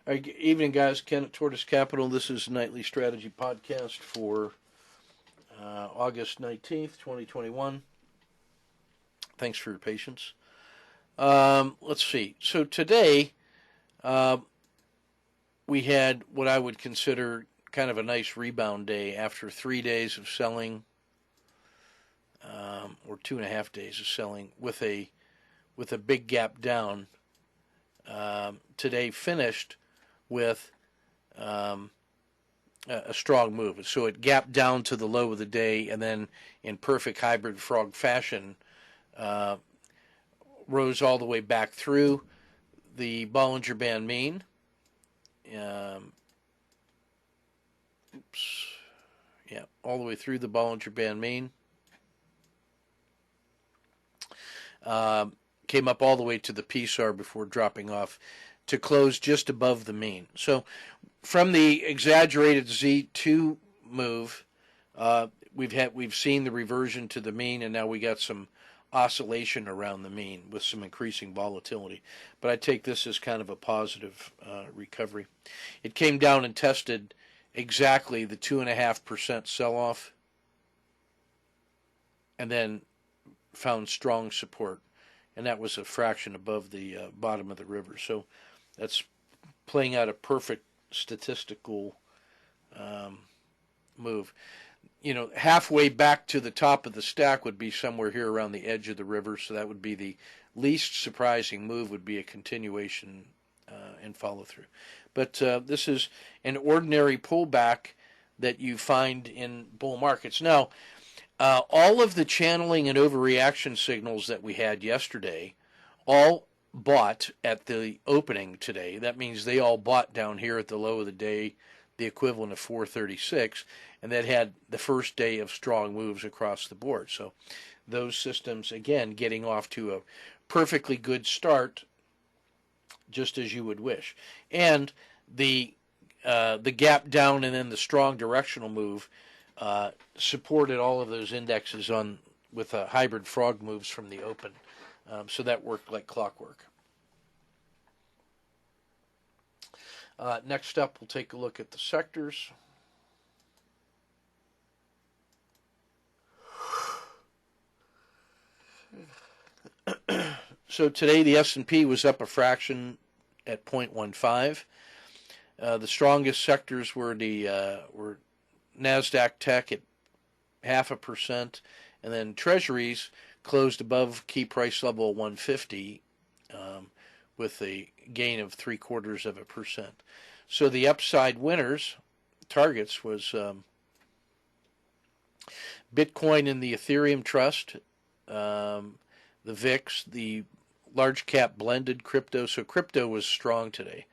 All right, evening, guys. Ken at Tortoise Capital. This is Nightly Strategy Podcast for August 19th, 2021. Thanks for your patience. Let's see. So today we had what I would consider kind of a nice rebound day after 3 days of selling, or 2.5 days of selling with a big gap down. Today finished with a strong move. So it gapped down to the low of the day, and then in perfect hybrid frog fashion, rose all the way back through the Bollinger Band mean. All the way through the Bollinger Band mean. Came up all the way to the PSAR before dropping off to close just above the mean. So from the exaggerated Z2 move, we've seen the reversion to the mean, and now we got some oscillation around the mean with some increasing volatility. But I take this as kind of a positive recovery. It came down and tested exactly the 2.5% sell-off, and then found strong support, and that was a fraction above the bottom of the river. So that's playing out a perfect statistical move. Halfway back to the top of the stack would be somewhere here around the edge of the river, so that would be the least surprising move, would be a continuation and follow-through. But this is an ordinary pullback that you find in bull markets. Now, all of the channeling and overreaction signals that we had yesterday all bought at the opening today. That means they all bought down here at the low of the day, the equivalent of 436, and that had the first day of strong moves across the board. So those systems, again, getting off to a perfectly good start, just as you would wish. And the gap down and then the strong directional move supported all of those indexes with hybrid frog moves from the open. So that worked like clockwork. Next up, we'll take a look at the sectors. So today the S&P was up a fraction at 0.15. The strongest sectors were were NASDAQ Tech at 0.5%, and then Treasuries closed above key price level 150 with a gain of 0.75%. So the upside winners, targets, was Bitcoin and the Ethereum Trust, the VIX, the large cap blended crypto. So crypto was strong today.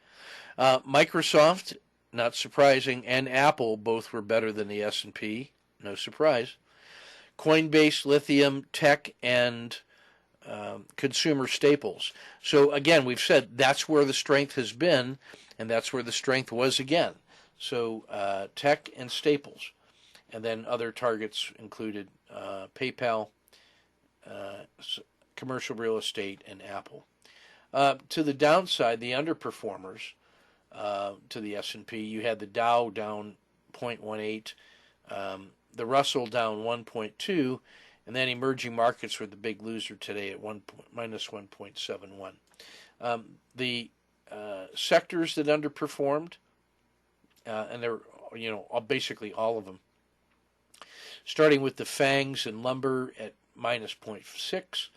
Microsoft, not surprising, and Apple both were better than the S&P. No surprise. Coinbase, lithium, tech, and consumer staples. So again, we've said that's where the strength has been, and that's where the strength was again. So tech and staples. And then other targets included PayPal, commercial real estate, and Apple. To the downside, the underperformers to the S&P, you had the Dow down 0.18, the Russell down 1.2, and then emerging markets were the big loser today at minus 1.71. The sectors that underperformed, and they're basically all of them, starting with the FANGs and lumber at minus 0.6,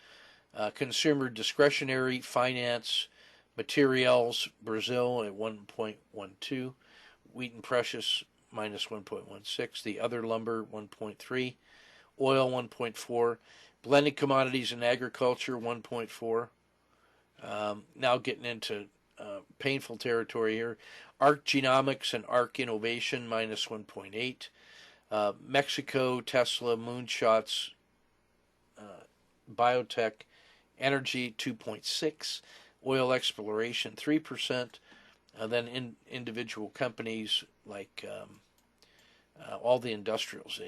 consumer discretionary, finance, materials, Brazil at 1.12, wheat and precious minus 1.16, the other lumber 1.3, oil 1.4, blended commodities and agriculture 1.4. Now getting into painful territory here. ARC Genomics and ARC Innovation minus 1.8. Mexico, Tesla, Moonshots, Biotech, Energy 2.6, Oil Exploration 3%. Then individual companies like all the industrials,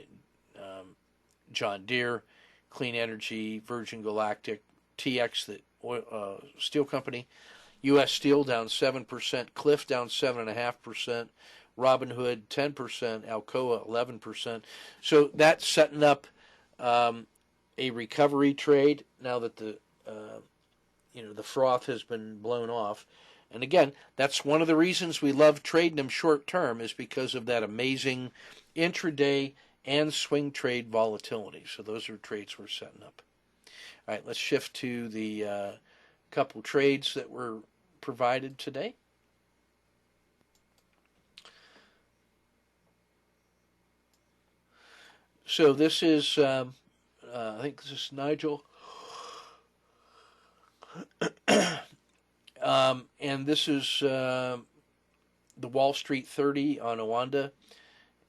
John Deere, Clean Energy, Virgin Galactic, TX, the steel company, U.S. Steel down 7%, Cliff down 7.5%, Robinhood 10%, Alcoa 11%. So that's setting up a recovery trade now that the froth has been blown off. And again, that's one of the reasons we love trading them short term, is because of that amazing intraday and swing trade volatility. So those are trades we're setting up. All right, let's shift to the couple trades that were provided today. So this is, I think this is Nigel. And this is the Wall Street 30 on Owanda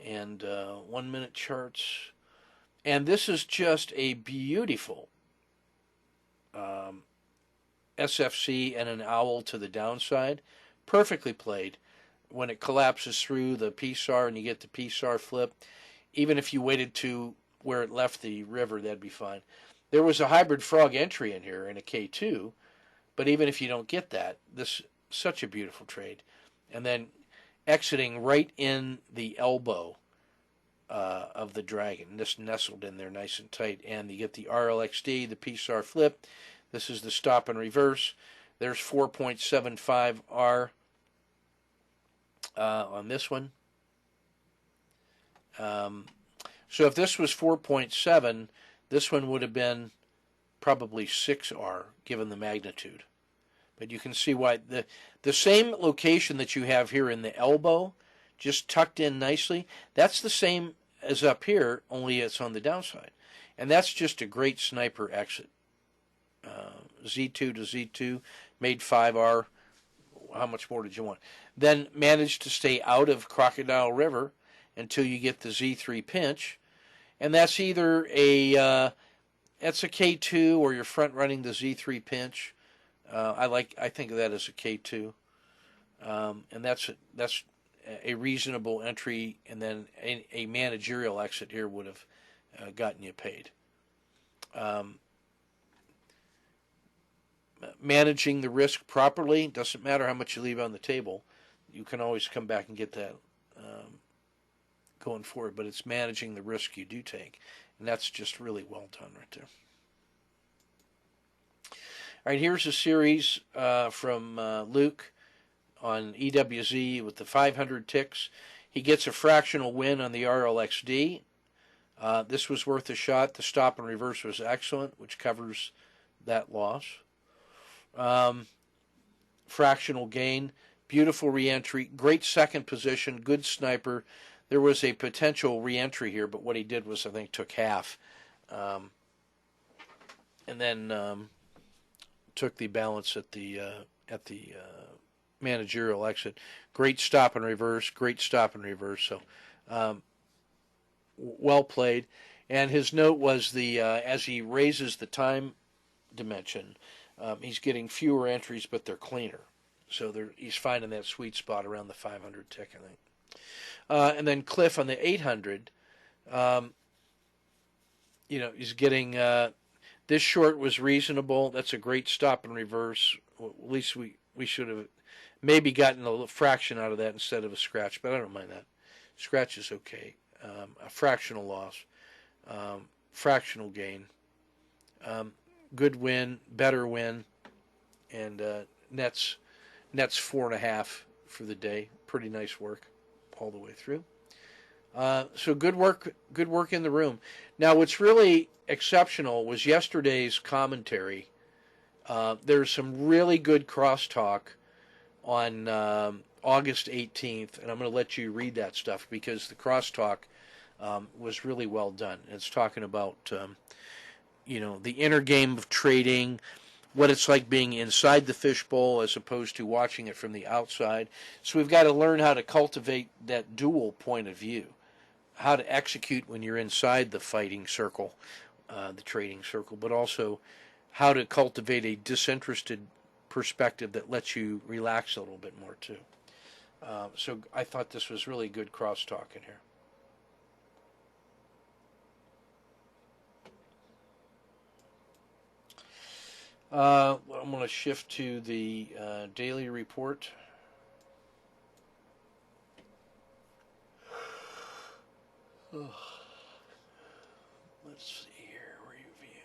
and 1 minute charts. And this is just a beautiful SFC and an owl to the downside. Perfectly played. When it collapses through the PSAR and you get the PSAR flip, even if you waited to where it left the river, that'd be fine. There was a hybrid frog entry in here in a K2, but even if you don't get that, this is such a beautiful trade. And then exiting right in the elbow of the dragon, just nestled in there nice and tight. And you get the RLXD, the PSAR flip. This is the stop and reverse. There's 4.75 R on this one. So if this was 4.7, this one would have been probably 6R, given the magnitude. But you can see why the same location that you have here in the elbow, just tucked in nicely, that's the same as up here, only it's on the downside. And that's just a great sniper exit. Z2 to Z2, made 5R. How much more did you want? Then managed to stay out of Crocodile River until you get the Z3 pinch. And that's either that's a K2 or you're front running the Z3 pinch. I think of that as a K2. And that's a reasonable entry, and then a managerial exit here would have gotten you paid. Managing the risk properly, doesn't matter how much you leave on the table. You can always come back and get that going forward, but it's managing the risk you do take. And that's just really well done right there. All right, here's a series from Luke on EWZ with the 500 ticks. He gets a fractional win on the RLXD. This was worth a shot. The stop and reverse was excellent, which covers that loss. Fractional gain, beautiful reentry, great second position, good sniper. There was a potential reentry here, but what he did was, I think, took half. And then took the balance at the managerial exit. Great stop and reverse, great stop and reverse. So well played. And his note was as he raises the time dimension, he's getting fewer entries, but they're cleaner. So he's finding that sweet spot around the 500 tick, I think. And then Cliff on the 800, he's getting this short was reasonable. That's a great stop and reverse. Well, at least we should have maybe gotten a fraction out of that instead of a scratch, but I don't mind that. Scratch is okay. A fractional loss, fractional gain, good win, better win, and nets 4.5 for the day. Pretty nice work all the way through. So good work in the room. Now, what's really exceptional was yesterday's commentary. There's some really good crosstalk on August 18th, and I'm going to let you read that stuff because the crosstalk was really well done. It's talking about the inner game of trading, what it's like being inside the fishbowl as opposed to watching it from the outside. So we've got to learn how to cultivate that dual point of view, how to execute when you're inside the fighting circle, the trading circle, but also how to cultivate a disinterested perspective that lets you relax a little bit more too. So I thought this was really good crosstalk in here. I'm going to shift to the daily report. Oh, let's see here. Review.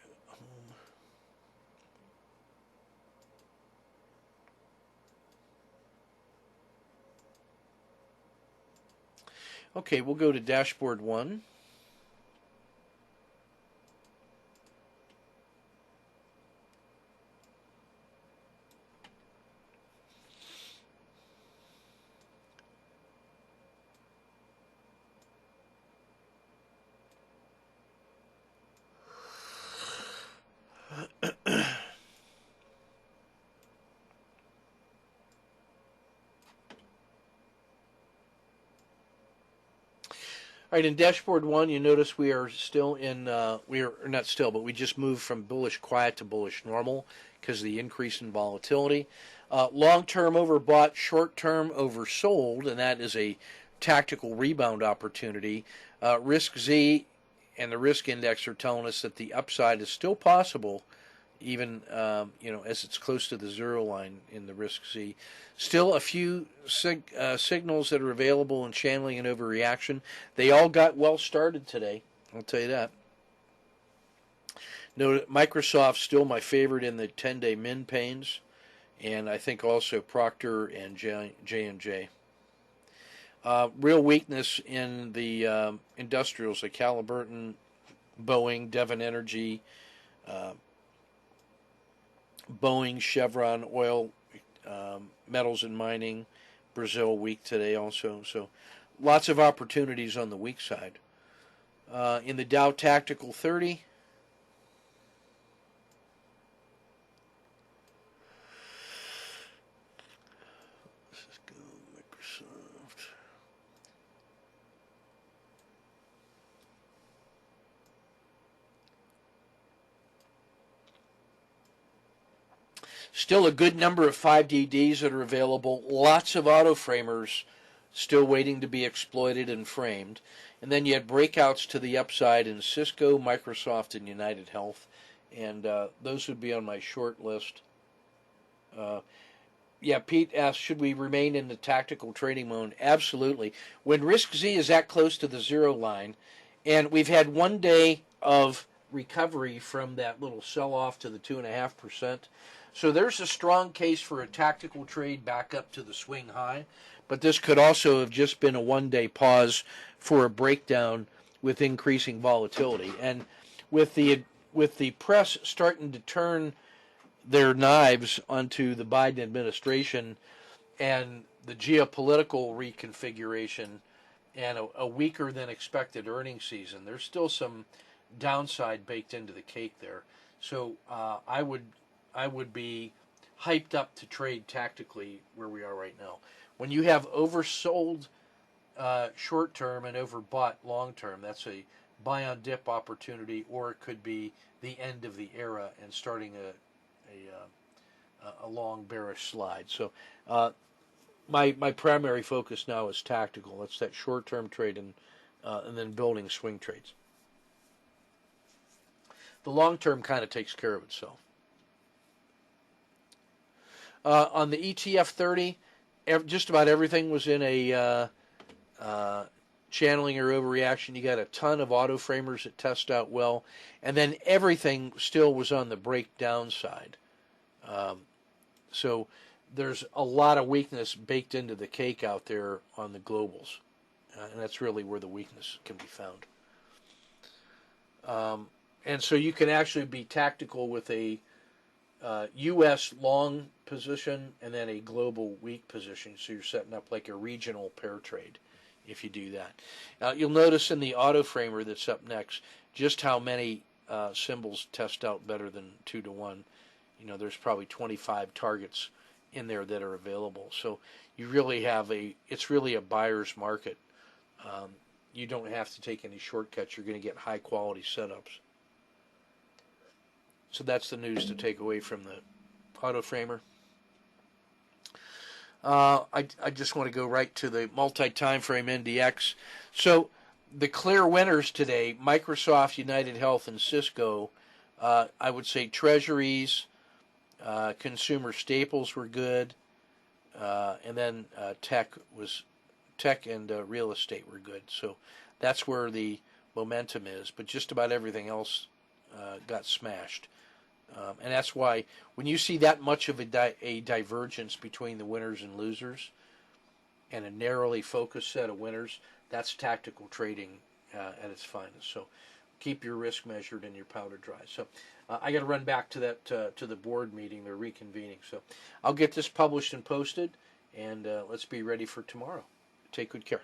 Okay, we'll go to dashboard 1. All right, in dashboard 1, you notice we are still in, we are not still, but we just moved from bullish quiet to bullish normal because of the increase in volatility. Long-term overbought, short-term oversold, and that is a tactical rebound opportunity. Risk Z and the risk index are telling us that the upside is still possible, even as it's close to the zero line in the risk Z. Still a few signals that are available in channeling and overreaction. They all got well started today, I'll tell you that. Note Microsoft still my favorite in the 10-day min pains, and I think also Procter and J&J. Real weakness in the industrials like Halliburton, Boeing, Devon Energy, Boeing, Chevron, oil, metals and mining, Brazil weak today also. So lots of opportunities on the weak side. In the Dow Tactical 30, let's go Microsoft. Still a good number of 5DDs that are available. Lots of auto framers still waiting to be exploited and framed. And then you had breakouts to the upside in Cisco, Microsoft, and United Health. And those would be on my short list. Pete asked, should we remain in the tactical trading mode? Absolutely. When risk Z is that close to the zero line, and we've had 1 day of recovery from that little sell-off to the 2.5%, so there's a strong case for a tactical trade back up to the swing high, but this could also have just been a 1 day pause for a breakdown with increasing volatility. And with the press starting to turn their knives onto the Biden administration and the geopolitical reconfiguration and a weaker than expected earnings season, there's still some downside baked into the cake there. So I would be hyped up to trade tactically where we are right now. When you have oversold short term and overbought long term, that's a buy on dip opportunity, or it could be the end of the era and starting a long bearish slide. So my primary focus now is tactical. That's that short term trade and then building swing trades. The long term kind of takes care of itself. On the ETF 30, just about everything was in a channeling or overreaction. You got a ton of auto framers that test out well, and then everything still was on the breakdown side. So there's a lot of weakness baked into the cake out there on the globals, and that's really where the weakness can be found. And so you can actually be tactical with a U.S. long position and then a global weak position. So you're setting up like a regional pair trade if you do that. You'll notice in the auto framer that's up next just how many symbols test out better than 2 to 1. There's probably 25 targets in there that are available. So you really have it's really a buyer's market. You don't have to take any shortcuts. You're going to get high quality setups. So that's the news to take away from the auto framer. I just want to go right to the multi-time frame NDX. So the clear winners today, Microsoft, United Health, and Cisco. I would say treasuries, Consumer staples were good, and then tech and real estate were good. So that's where the momentum is. But just about everything else got smashed. And that's why when you see that much of a divergence between the winners and losers and a narrowly focused set of winners, that's tactical trading at its finest. So keep your risk measured and your powder dry. So I got to run back to that to the board meeting. They're reconvening. So I'll get this published and posted, and let's be ready for tomorrow. Take good care.